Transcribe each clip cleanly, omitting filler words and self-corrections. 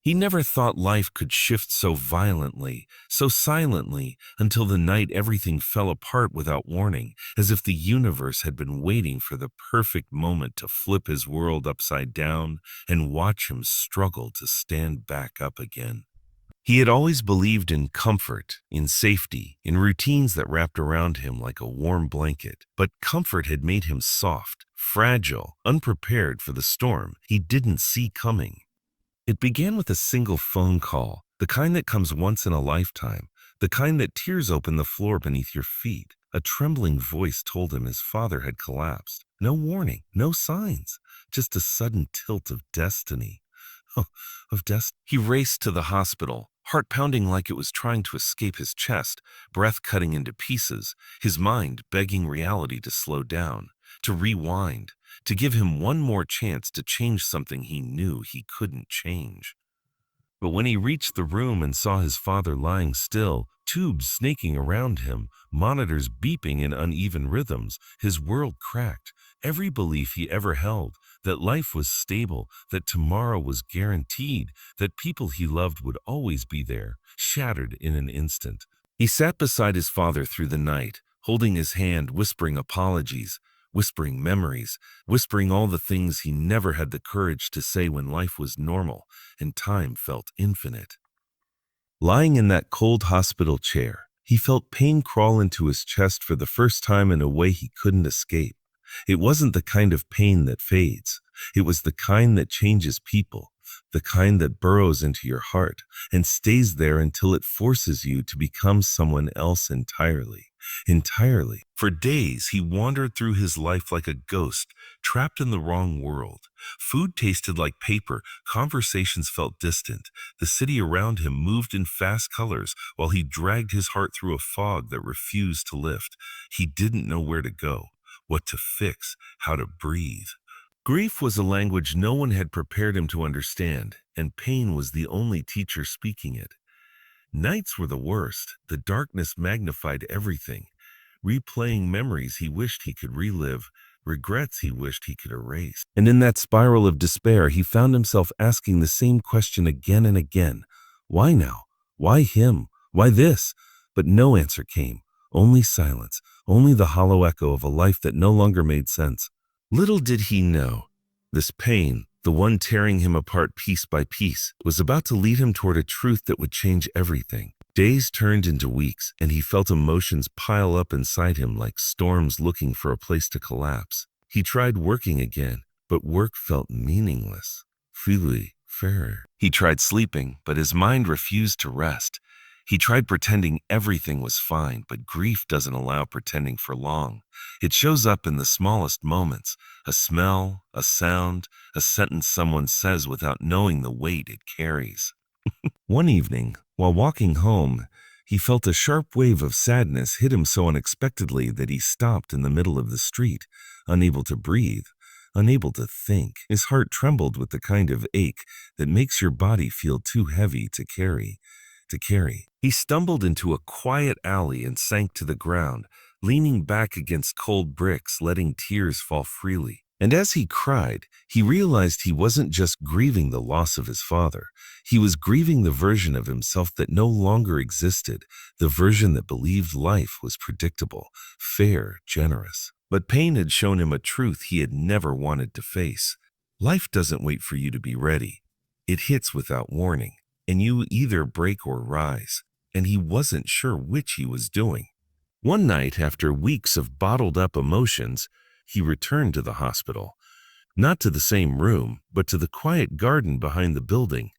He never thought life could shift so violently, so silently, until the night everything fell apart without warning, as if the universe had been waiting for the perfect moment to flip his world upside down and watch him struggle to stand back up again. He had always believed in comfort, in safety, in routines that wrapped around him like a warm blanket. But comfort had made him soft, fragile, unprepared for the storm he didn't see coming. It began with a single phone call, the kind that comes once in a lifetime, the kind that tears open the floor beneath your feet. A trembling voice told him his father had collapsed. No warning, no signs, just a sudden tilt of destiny. Oh, of destiny. He raced to the hospital, heart pounding like it was trying to escape his chest, breath cutting into pieces, his mind begging reality to slow down, to rewind, to give him one more chance to change something he knew he couldn't change. But when he reached the room and saw his father lying still, tubes snaking around him, monitors beeping in uneven rhythms, his world cracked. Every belief he ever held, that life was stable, that tomorrow was guaranteed, that people he loved would always be there, shattered in an instant. He sat beside his father through the night, holding his hand, whispering apologies, whispering memories, whispering all the things he never had the courage to say when life was normal and time felt infinite. Lying in that cold hospital chair, he felt pain crawl into his chest for the first time in a way he couldn't escape. It wasn't the kind of pain that fades. It was the kind that changes people, the kind that burrows into your heart and stays there until it forces you to become someone else entirely. Entirely. For days, he wandered through his life like a ghost, trapped in the wrong world. Food tasted like paper, conversations felt distant. The city around him moved in fast colors while he dragged his heart through a fog that refused to lift. He didn't know where to go, what to fix, how to breathe. Grief was a language no one had prepared him to understand, and pain was the only teacher speaking it. Nights were the worst. The darkness magnified everything, replaying memories he wished he could relive, regrets he wished he could erase. And in that spiral of despair, he found himself asking the same question again and again. Why now? Why him? Why this? But no answer came. Only silence, only the hollow echo of a life that no longer made sense. Little did he know, this pain, the one tearing him apart piece by piece, was about to lead him toward a truth that would change everything. Days turned into weeks, and he felt emotions pile up inside him like storms looking for a place to collapse. He tried working again, but work felt meaningless. Fili, fair. He tried sleeping, but his mind refused to rest. He tried pretending everything was fine, but grief doesn't allow pretending for long. It shows up in the smallest moments, a smell, a sound, a sentence someone says without knowing the weight it carries. One evening, while walking home, he felt a sharp wave of sadness hit him so unexpectedly that he stopped in the middle of the street, unable to breathe, unable to think. His heart trembled with the kind of ache that makes your body feel too heavy to carry. He stumbled into a quiet alley and sank to the ground, leaning back against cold bricks, letting tears fall freely. And as he cried, he realized he wasn't just grieving the loss of his father. He was grieving the version of himself that no longer existed, the version that believed life was predictable, fair, generous. But pain had shown him a truth he had never wanted to face. Life doesn't wait for you to be ready. It hits without warning, and you either break or rise. And he wasn't sure which he was doing. One night, after weeks of bottled-up emotions, he returned to the hospital. Not to the same room, but to the quiet garden behind the building,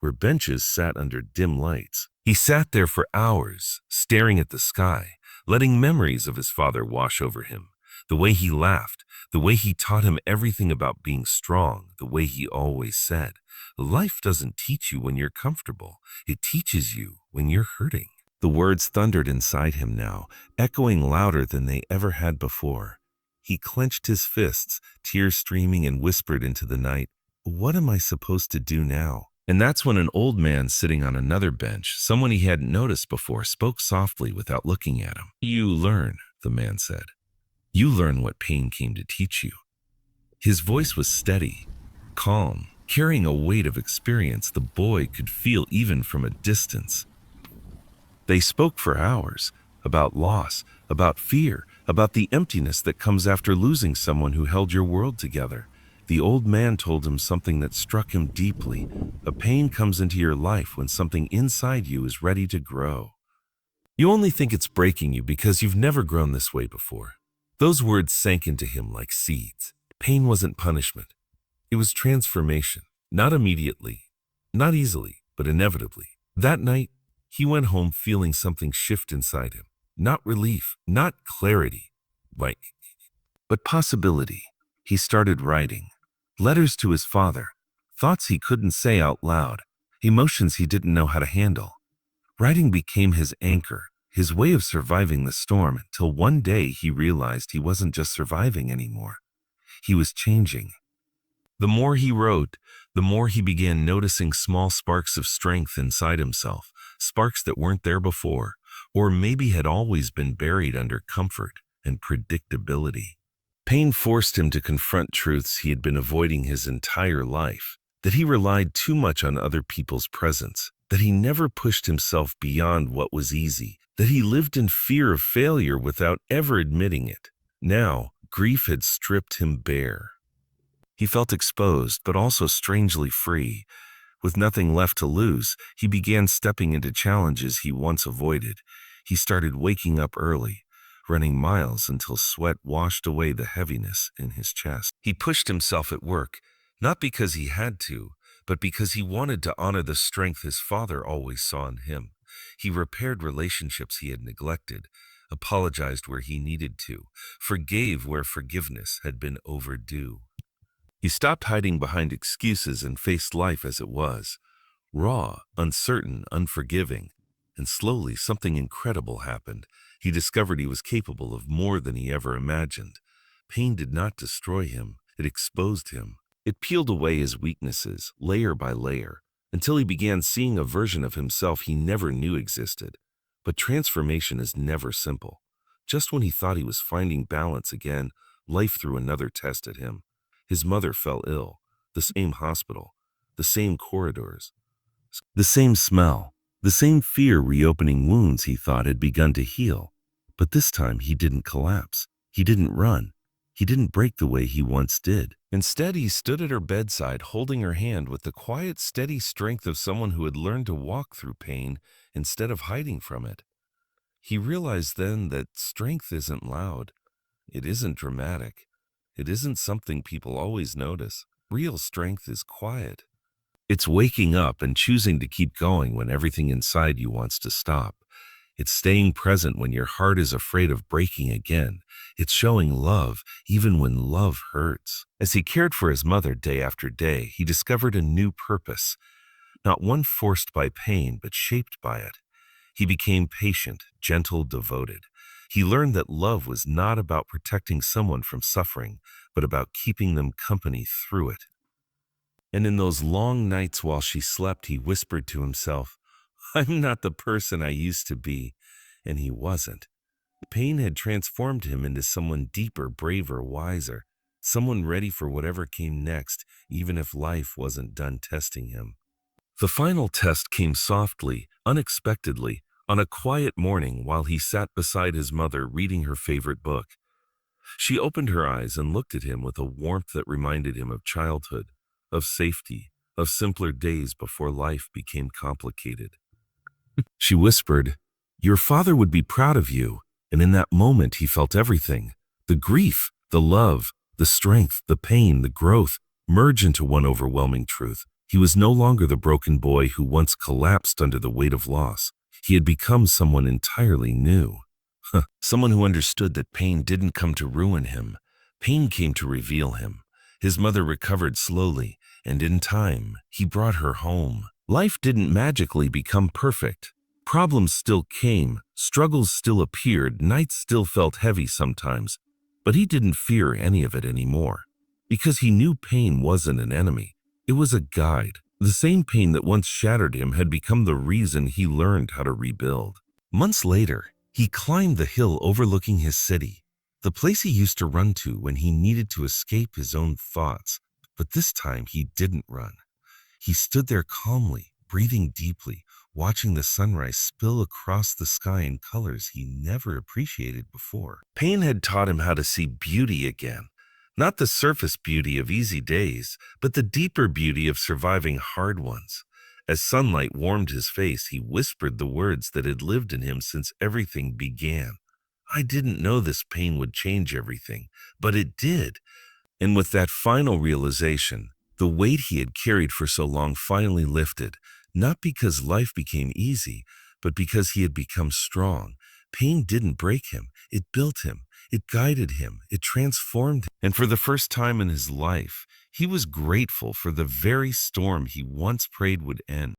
where benches sat under dim lights. He sat there for hours, staring at the sky, letting memories of his father wash over him. The way he laughed, the way he taught him everything about being strong, the way he always said, "Life doesn't teach you when you're comfortable. It teaches you when you're hurting." The words thundered inside him now, echoing louder than they ever had before. He clenched his fists, tears streaming, and whispered into the night, "What am I supposed to do now?" And that's when an old man sitting on another bench, someone he hadn't noticed before, spoke softly without looking at him. "You learn," the man said. "You learn what pain came to teach you." His voice was steady, calm, carrying a weight of experience the boy could feel even from a distance. They spoke for hours about loss, about fear, about the emptiness that comes after losing someone who held your world together. The old man told him something that struck him deeply. A pain comes into your life when something inside you is ready to grow. You only think it's breaking you because you've never grown this way before. Those words sank into him like seeds. Pain wasn't punishment. It was transformation. Not immediately, not easily, but inevitably. That night, he went home feeling something shift inside him. Not relief, not clarity, but possibility. He started writing. Letters to his father. Thoughts he couldn't say out loud. Emotions he didn't know how to handle. Writing became his anchor, his way of surviving the storm, until one day he realized he wasn't just surviving anymore. He was changing. The more he wrote, the more he began noticing small sparks of strength inside himself, sparks that weren't there before, or maybe had always been buried under comfort and predictability. Pain forced him to confront truths he had been avoiding his entire life, that he relied too much on other people's presence, that he never pushed himself beyond what was easy, that he lived in fear of failure without ever admitting it. Now, grief had stripped him bare. He felt exposed, but also strangely free. With nothing left to lose, he began stepping into challenges he once avoided. He started waking up early, running miles until sweat washed away the heaviness in his chest. He pushed himself at work, not because he had to, but because he wanted to honor the strength his father always saw in him. He repaired relationships he had neglected, apologized where he needed to, forgave where forgiveness had been overdue. He stopped hiding behind excuses and faced life as it was, raw, uncertain, unforgiving. And slowly something incredible happened. He discovered he was capable of more than he ever imagined. Pain did not destroy him, it exposed him. It peeled away his weaknesses, layer by layer, until he began seeing a version of himself he never knew existed. But transformation is never simple. Just when he thought he was finding balance again, life threw another test at him. His mother fell ill, the same hospital, the same corridors, the same smell, the same fear reopening wounds he thought had begun to heal. But this time he didn't collapse. He didn't run. He didn't break the way he once did. Instead, he stood at her bedside, holding her hand with the quiet, steady strength of someone who had learned to walk through pain instead of hiding from it. He realized then that strength isn't loud. It isn't dramatic. It isn't something people always notice. Real strength is quiet. It's waking up and choosing to keep going when everything inside you wants to stop. It's staying present when your heart is afraid of breaking again. It's showing love even when love hurts. As he cared for his mother day after day, he discovered a new purpose, not one forced by pain, but shaped by it. He became patient, gentle, devoted. He learned that love was not about protecting someone from suffering, but about keeping them company through it. And in those long nights while she slept, he whispered to himself, "I'm not the person I used to be." And he wasn't. Pain had transformed him into someone deeper, braver, wiser, someone ready for whatever came next, even if life wasn't done testing him. The final test came softly, unexpectedly, on a quiet morning while he sat beside his mother reading her favorite book. She opened her eyes and looked at him with a warmth that reminded him of childhood, of safety, of simpler days before life became complicated. She whispered, "Your father would be proud of you." And in that moment he felt everything. The grief, the love, the strength, the pain, the growth merge into one overwhelming truth. He was no longer the broken boy who once collapsed under the weight of loss. He had become someone entirely new. Someone who understood that pain didn't come to ruin him. Pain came to reveal him. His mother recovered slowly, and in time, he brought her home. Life didn't magically become perfect. Problems still came, struggles still appeared, nights still felt heavy sometimes, but he didn't fear any of it anymore. Because he knew pain wasn't an enemy. It was a guide. The same pain that once shattered him had become the reason he learned how to rebuild. Months later, he climbed the hill overlooking his city, the place he used to run to when he needed to escape his own thoughts. But this time he didn't run. He stood there calmly, breathing deeply, watching the sunrise spill across the sky in colors he never appreciated before. Pain had taught him how to see beauty again. Not the surface beauty of easy days, but the deeper beauty of surviving hard ones. As sunlight warmed his face, he whispered the words that had lived in him since everything began. I didn't know this pain would change everything, but it did. And with that final realization, the weight he had carried for so long finally lifted, not because life became easy, but because he had become strong. Pain didn't break him, it built him, it guided him, it transformed him. And for the first time in his life, he was grateful for the very storm he once prayed would end.